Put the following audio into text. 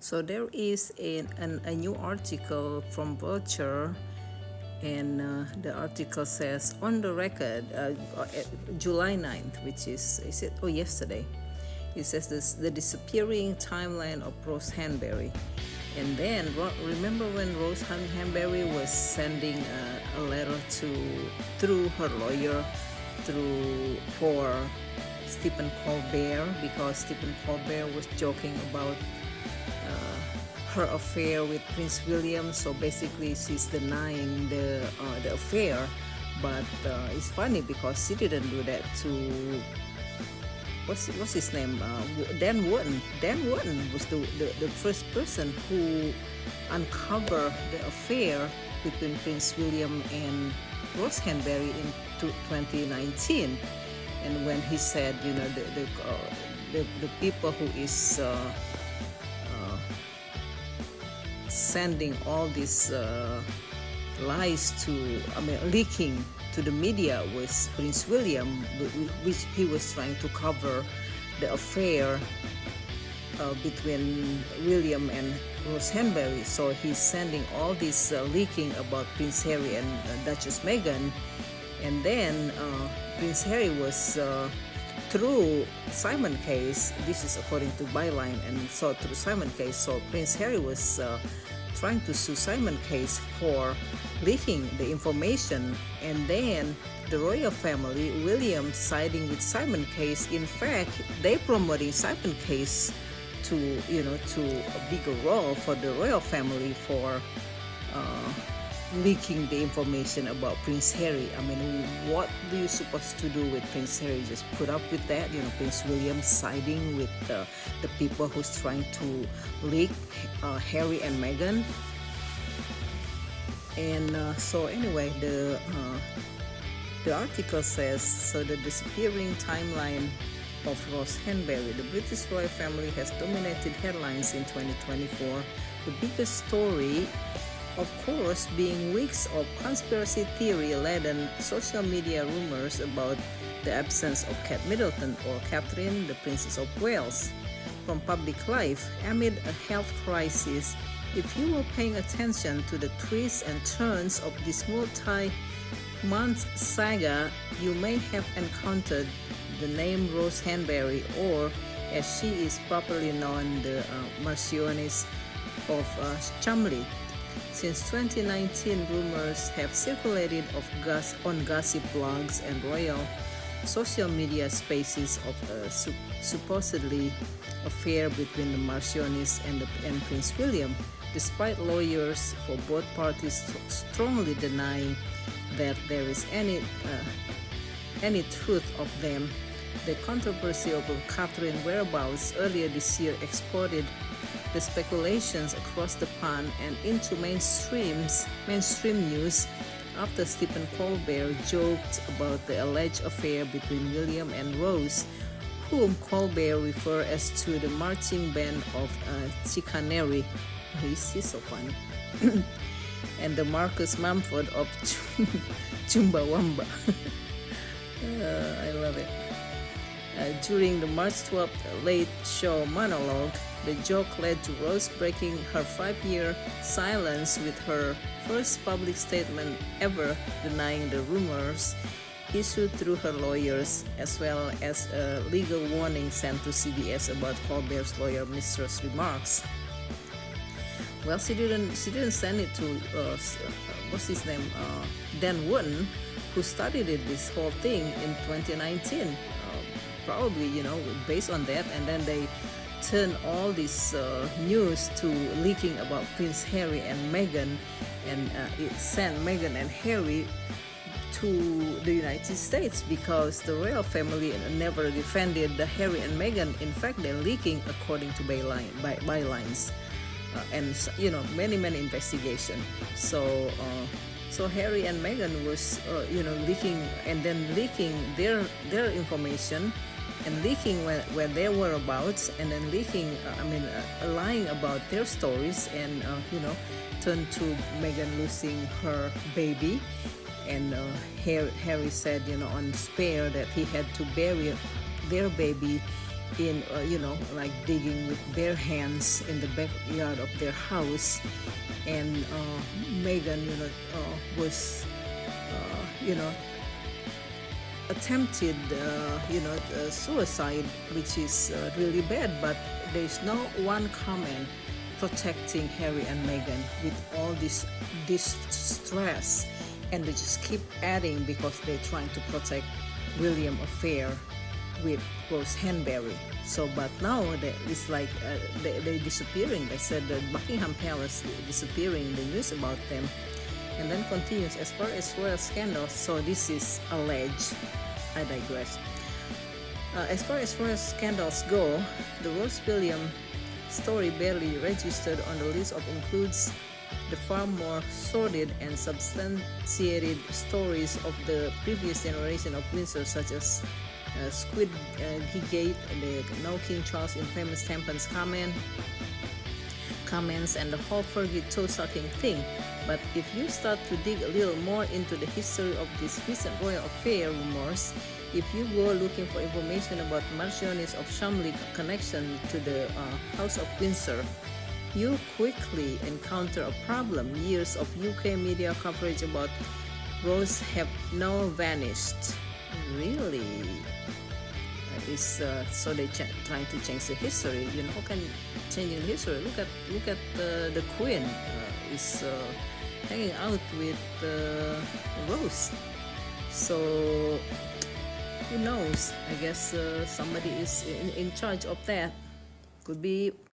So there is a new article from Vulture, and the article says, on the record, July 9th, which is it? Oh, yesterday. It says this, the disappearing timeline of Rose Hanbury. And then, remember when Rose Hanbury was sending a letter through her lawyer for Stephen Colbert, because Stephen Colbert was joking about her affair with Prince William. So basically, she's denying the affair. But it's funny because she didn't do that to what's his name? Dan Wharton. Dan Wharton was the first person who uncovered the affair between Prince William and Rose Hanbury in 2019. And when he said, the people who is sending all these lies leaking to the media was Prince William, which he was trying to cover the affair between William and Rose Hanbury. So he's sending all this leaking about Prince Harry and Duchess Meghan. And then Prince Harry was through Simon case. This is according to Byline, and so through Simon case. So Prince Harry was trying to sue Simon case for leaking the information, and then the royal family, William siding with Simon case. In fact, they promoting Simon case to a bigger role for the royal family for leaking the information about Prince Harry. What do you supposed to do with Prince Harry? Just put up with that? Prince William siding with the people who's trying to leak Harry and Meghan. And so anyway, the article says, so the disappearing timeline of Rose Hanbury. The British royal family has dominated headlines in 2024. The biggest story, of course, being weeks of conspiracy theory-laden social media rumors about the absence of Kate Middleton, or Catherine, the Princess of Wales, from public life amid a health crisis. If you were paying attention to the twists and turns of this multi-month saga, you may have encountered the name Rose Hanbury, or as she is properly known, the Marchioness of Cholmondeley. Since 2019, rumors have circulated on gossip blogs and royal social media spaces of a supposedly affair between the Marchioness and Prince William, despite lawyers for both parties strongly denying that there is any truth of them. The controversy over Catherine's whereabouts earlier this year exploded the speculations across the pond and into mainstream news after Stephen Colbert joked about the alleged affair between William and Rose, whom Colbert referred as to the marching band of Chicanery. He's so funny. And the Marcus Mumford of Chumbawamba. I love it. During the March 12th Late Show monologue, the joke led to Rose breaking her 5-year silence with her first public statement ever denying the rumors issued through her lawyers, as well as a legal warning sent to CBS about Colbert's lawyer Mistress remarks. Well, she didn't send it to what's his name, Dan Wharton, who started this whole thing in 2019. Probably, based on that, and then they turned all this news to leaking about Prince Harry and Meghan, and it sent Meghan and Harry to the United States because the royal family never defended the Harry and Meghan. In fact, they're leaking according to bylines, and many investigations. So Harry and Meghan was leaking, and then leaking their information, and leaking where their whereabouts, and then leaking lying about their stories, and turned to Meghan losing her baby. And Harry said on Spare that he had to bury their baby like digging with bare hands in the backyard of their house. And Megan, was, you know, attempted, suicide, which is really bad. But there's no one comment protecting Harry and Meghan with all this stress, and they just keep adding because they're trying to protect William affair with Rose Hanbury. So, but now it's like they're disappearing. They said the Buckingham Palace disappearing. The news about them, and then continues as far as royal scandals. So this is alleged. I digress. As far as royal scandals go, the Rose William story barely registered on the list of includes the far more sordid and substantiated stories of the previous generation of Windsor, such as Squid Gate, the No King Charles' infamous tampons comments, and the whole Fergie toe-sucking thing. But if you start to dig a little more into the history of this recent royal affair rumors, if you go looking for information about Marchioness of Cholmondeley connection to the House of Windsor, you quickly encounter a problem. Years of UK media coverage about Rose have now vanished. Really? So they trying to change the history. How can changing history? Look at the Queen is hanging out with Rose. So who knows? I guess somebody is in charge of that. Could be